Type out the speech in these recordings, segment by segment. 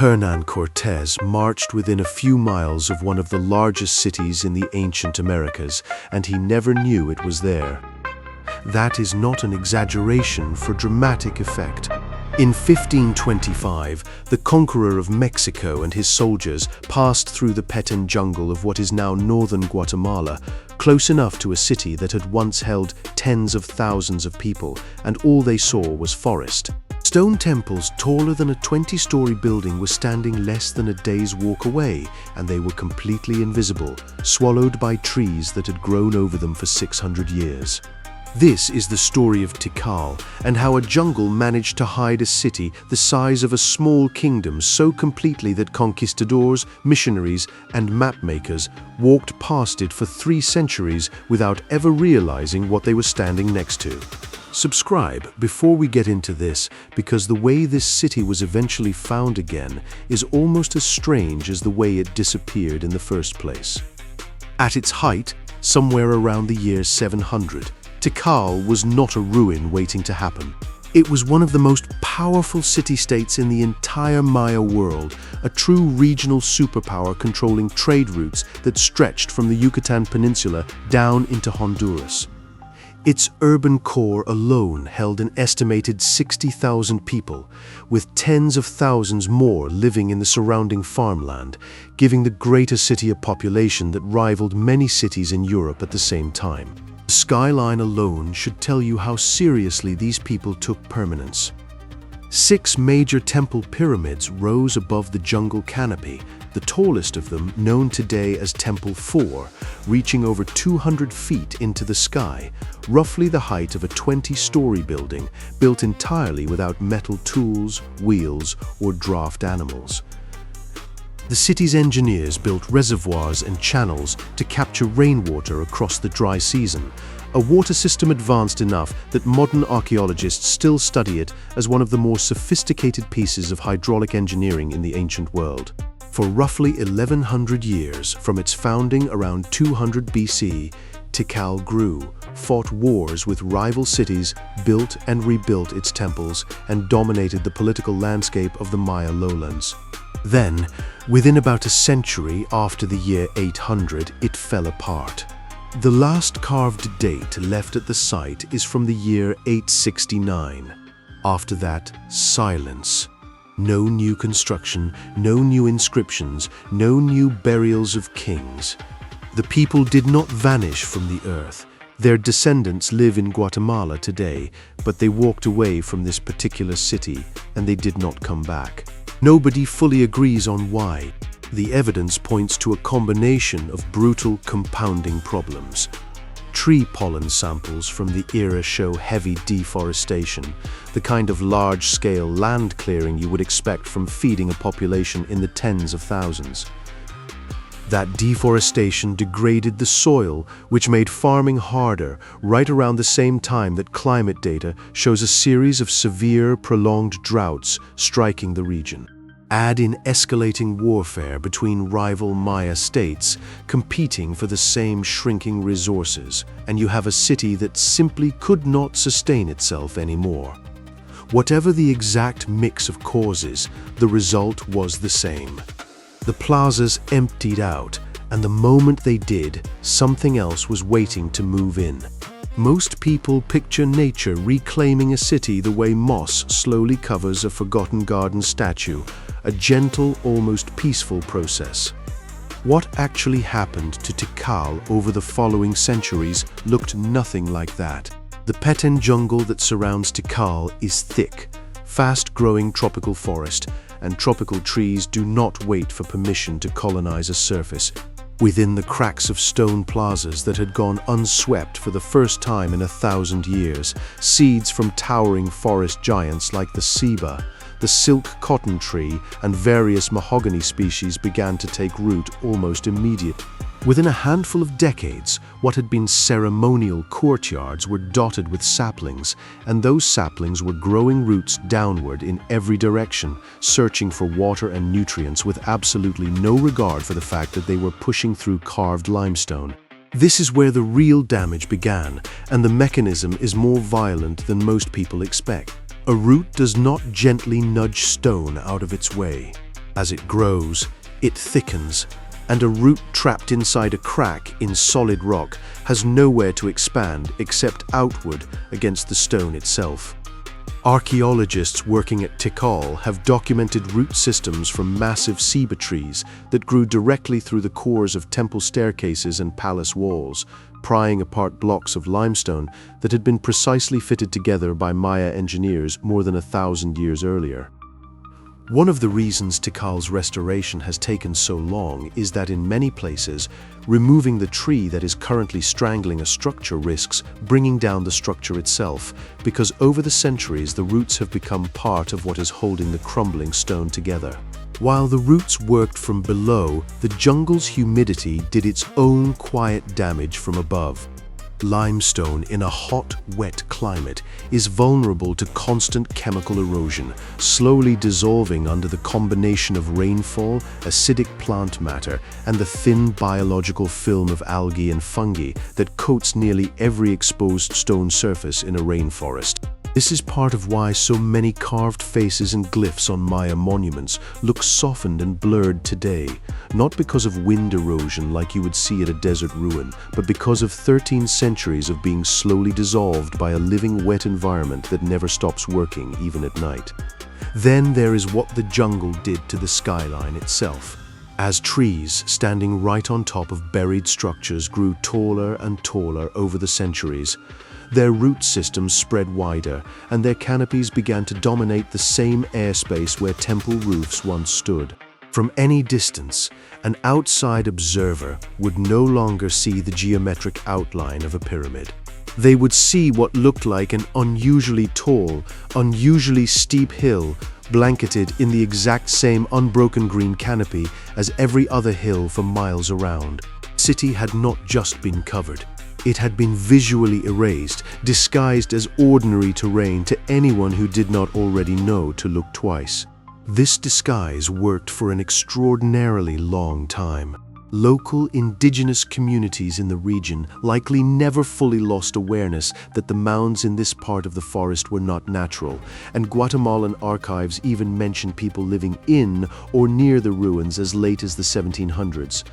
Hernán Cortés marched within a few miles of one of the largest cities in the ancient Americas, and he never knew it was there. That is not an exaggeration for dramatic effect. In 1525, the conqueror of Mexico and his soldiers passed through the Petén jungle of what is now northern Guatemala, close enough to a city that had once held tens of thousands of people, and all they saw was forest. Stone temples taller than a 20-story building were standing less than a day's walk away, and they were completely invisible, swallowed by trees that had grown over them for 600 years. This is the story of Tikal, and how a jungle managed to hide a city the size of a small kingdom so completely that conquistadors, missionaries, and mapmakers walked past it for 3 centuries without ever realizing what they were standing next to. Subscribe before we get into this, because the way this city was eventually found again is almost as strange as the way it disappeared in the first place. At its height, somewhere around the year 700, Tikal was not a ruin waiting to happen. It was one of the most powerful city-states in the entire Maya world, a true regional superpower controlling trade routes that stretched from the Yucatan Peninsula down into Honduras. Its urban core alone held an estimated 60,000 people, with tens of thousands more living in the surrounding farmland, giving the greater city a population that rivaled many cities in Europe at the same time. The skyline alone should tell you how seriously these people took permanence. 6 major temple pyramids rose above the jungle canopy, the tallest of them known today as Temple 4, reaching over 200 feet into the sky, roughly the height of a 20-story building built entirely without metal tools, wheels, or draft animals. The city's engineers built reservoirs and channels to capture rainwater across the dry season, a water system advanced enough that modern archaeologists still study it as one of the more sophisticated pieces of hydraulic engineering in the ancient world. For roughly 1100 years, from its founding around 200 BC, Tikal grew, fought wars with rival cities, built and rebuilt its temples, and dominated the political landscape of the Maya lowlands. Then, within about a century after the year 800, it fell apart. The last carved date left at the site is from the year 869. After that, silence. No new construction, no new inscriptions, no new burials of kings. The people did not vanish from the earth. Their descendants live in Guatemala today, but they walked away from this particular city, and they did not come back. Nobody fully agrees on why. The evidence points to a combination of brutal compounding problems. Tree pollen samples from the era show heavy deforestation, the kind of large-scale land clearing you would expect from feeding a population in the tens of thousands. That deforestation degraded the soil, which made farming harder, right around the same time that climate data shows a series of severe, prolonged droughts striking the region. Add in escalating warfare between rival Maya states, competing for the same shrinking resources, and you have a city that simply could not sustain itself anymore. Whatever the exact mix of causes, the result was the same. The plazas emptied out, and the moment they did, something else was waiting to move in. Most people picture nature reclaiming a city the way moss slowly covers a forgotten garden statue, a gentle, almost peaceful process. What actually happened to Tikal over the following centuries looked nothing like that. The Petén jungle that surrounds Tikal is thick, fast-growing tropical forest, and tropical trees do not wait for permission to colonize a surface. Within the cracks of stone plazas that had gone unswept for the first time in 1,000 years, seeds from towering forest giants like the ceiba, the silk cotton tree, and various mahogany species began to take root almost immediately. Within a handful of decades, what had been ceremonial courtyards were dotted with saplings, and those saplings were growing roots downward in every direction, searching for water and nutrients with absolutely no regard for the fact that they were pushing through carved limestone. This is where the real damage began, and the mechanism is more violent than most people expect. A root does not gently nudge stone out of its way. As it grows, it thickens, and a root trapped inside a crack in solid rock has nowhere to expand except outward against the stone itself. Archaeologists working at Tikal have documented root systems from massive ceiba trees that grew directly through the cores of temple staircases and palace walls, prying apart blocks of limestone that had been precisely fitted together by Maya engineers more than 1,000 years earlier. One of the reasons Tikal's restoration has taken so long is that in many places, removing the tree that is currently strangling a structure risks bringing down the structure itself, because over the centuries the roots have become part of what is holding the crumbling stone together. While the roots worked from below, the jungle's humidity did its own quiet damage from above. Limestone in a hot, wet climate is vulnerable to constant chemical erosion, slowly dissolving under the combination of rainfall, acidic plant matter, and the thin biological film of algae and fungi that coats nearly every exposed stone surface in a rainforest. This is part of why so many carved faces and glyphs on Maya monuments look softened and blurred today, not because of wind erosion like you would see at a desert ruin, but because of 13 centuries of being slowly dissolved by a living wet environment that never stops working even at night. Then there is what the jungle did to the skyline itself. As trees standing right on top of buried structures grew taller and taller over the centuries, their root systems spread wider, and their canopies began to dominate the same airspace where temple roofs once stood. From any distance, an outside observer would no longer see the geometric outline of a pyramid. They would see what looked like an unusually tall, unusually steep hill blanketed in the exact same unbroken green canopy as every other hill for miles around. The city had not just been covered. It had been visually erased, disguised as ordinary terrain to anyone who did not already know to look twice. This disguise worked for an extraordinarily long time. Local indigenous communities in the region likely never fully lost awareness that the mounds in this part of the forest were not natural, and Guatemalan archives even mention people living in or near the ruins as late as the 1700s.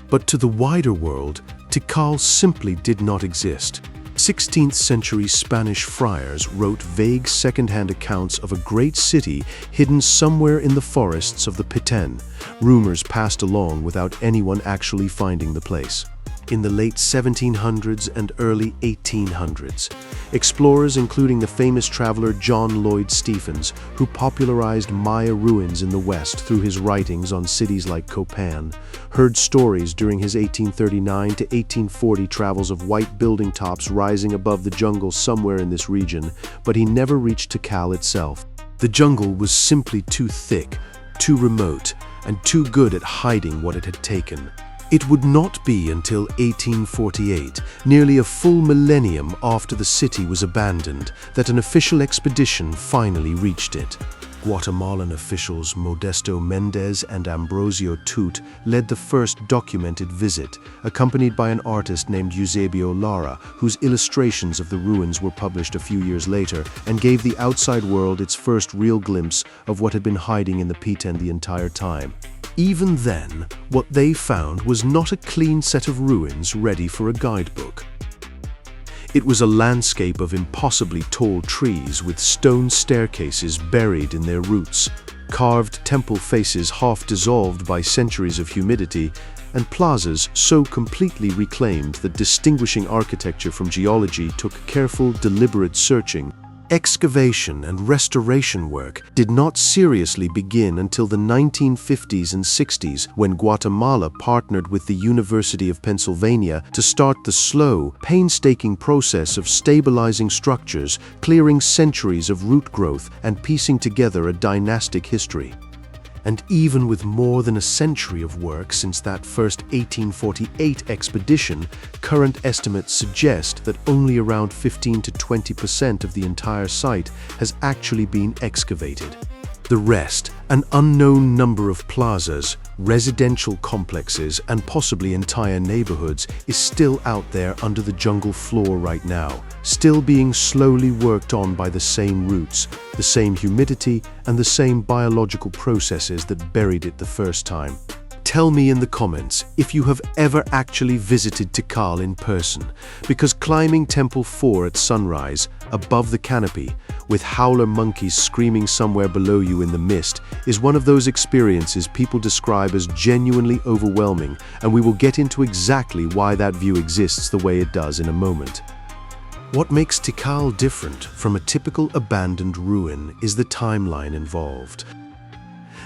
But to the wider world, Tikal simply did not exist. 16th century Spanish friars wrote vague second-hand accounts of a great city hidden somewhere in the forests of the Petén. Rumors passed along without anyone actually finding the place. In the late 1700s and early 1800s, explorers including the famous traveler John Lloyd Stephens, who popularized Maya ruins in the West through his writings on cities like Copan, heard stories during his 1839 to 1840 travels of white building tops rising above the jungle somewhere in this region, but he never reached Tikal itself. The jungle was simply too thick, too remote, and too good at hiding what it had taken. It would not be until 1848, nearly a full millennium after the city was abandoned, that an official expedition finally reached it. Guatemalan officials Modesto Mendez and Ambrosio Tut led the first documented visit, accompanied by an artist named Eusebio Lara, whose illustrations of the ruins were published a few years later and gave the outside world its first real glimpse of what had been hiding in the Petén the entire time. Even then, what they found was not a clean set of ruins ready for a guidebook. It was a landscape of impossibly tall trees with stone staircases buried in their roots, carved temple faces half dissolved by centuries of humidity, and plazas so completely reclaimed that distinguishing architecture from geology took careful, deliberate searching. Excavation and restoration work did not seriously begin until the 1950s and 60s, when Guatemala partnered with the University of Pennsylvania to start the slow, painstaking process of stabilizing structures, clearing centuries of root growth, and piecing together a dynastic history. And even with more than a century of work since that first 1848 expedition, current estimates suggest that only around 15 to 20% of the entire site has actually been excavated. The rest, an unknown number of plazas, residential complexes, and possibly entire neighborhoods, is still out there under the jungle floor right now, still being slowly worked on by the same roots, the same humidity, and the same biological processes that buried it the first time. Tell me in the comments if you have ever actually visited Tikal in person, because climbing Temple 4 at sunrise, above the canopy, with howler monkeys screaming somewhere below you in the mist, is one of those experiences people describe as genuinely overwhelming, and we will get into exactly why that view exists the way it does in a moment. What makes Tikal different from a typical abandoned ruin is the timeline involved.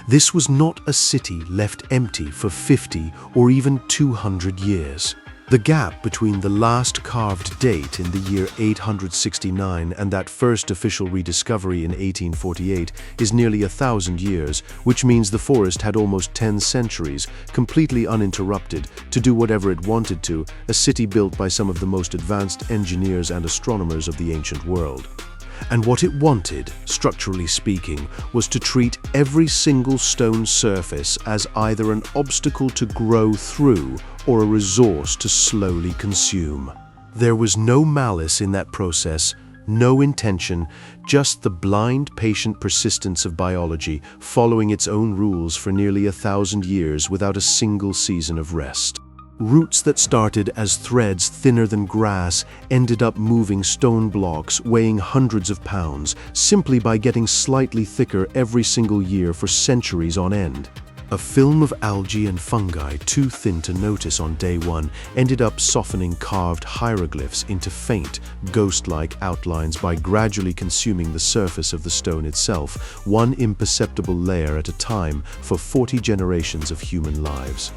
This was not a city left empty for 50 or even 200 years. The gap between the last carved date in the year 869 and that first official rediscovery in 1848 is nearly 1,000 years, which means the forest had almost 10 centuries, completely uninterrupted, to do whatever it wanted to, a city built by some of the most advanced engineers and astronomers of the ancient world. And what it wanted, structurally speaking, was to treat every single stone surface as either an obstacle to grow through or a resource to slowly consume. There was no malice in that process, no intention, just the blind, patient persistence of biology following its own rules for nearly 1,000 years without a single season of rest. Roots that started as threads thinner than grass ended up moving stone blocks weighing hundreds of pounds simply by getting slightly thicker every single year for centuries on end. A film of algae and fungi too thin to notice on day one ended up softening carved hieroglyphs into faint, ghost-like outlines by gradually consuming the surface of the stone itself, one imperceptible layer at a time for 40 generations of human lives.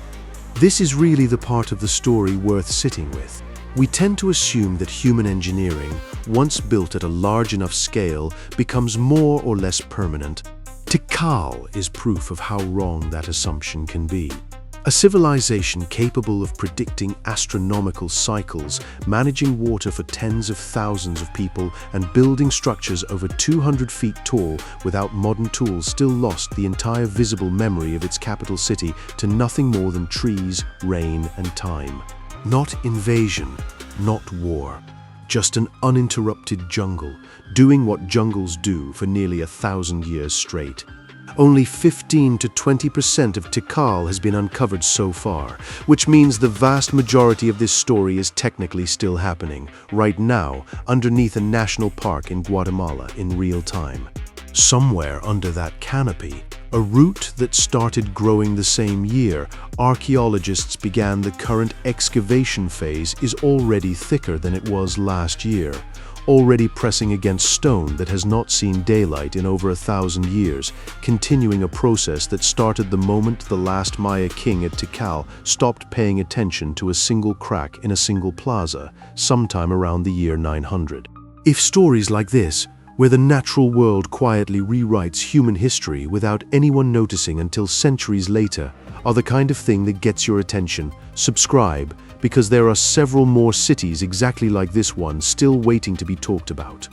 This is really the part of the story worth sitting with. We tend to assume that human engineering, once built at a large enough scale, becomes more or less permanent. Tikal is proof of how wrong that assumption can be. A civilization capable of predicting astronomical cycles, managing water for tens of thousands of people, and building structures over 200 feet tall without modern tools still lost the entire visible memory of its capital city to nothing more than trees, rain, and time. Not invasion, not war. Just an uninterrupted jungle, doing what jungles do for nearly 1,000 years straight. Only 15 to 20% of Tikal has been uncovered so far, which means the vast majority of this story is technically still happening, right now, underneath a national park in Guatemala in real time. Somewhere under that canopy, a root that started growing the same year archaeologists began the current excavation phase is already thicker than it was last year, already pressing against stone that has not seen daylight in over 1,000 years, continuing a process that started the moment the last Maya king at Tikal stopped paying attention to a single crack in a single plaza, sometime around the year 900. If stories like this, where the natural world quietly rewrites human history without anyone noticing until centuries later, are the kind of thing that gets your attention, subscribe, because there are several more cities exactly like this one still waiting to be talked about.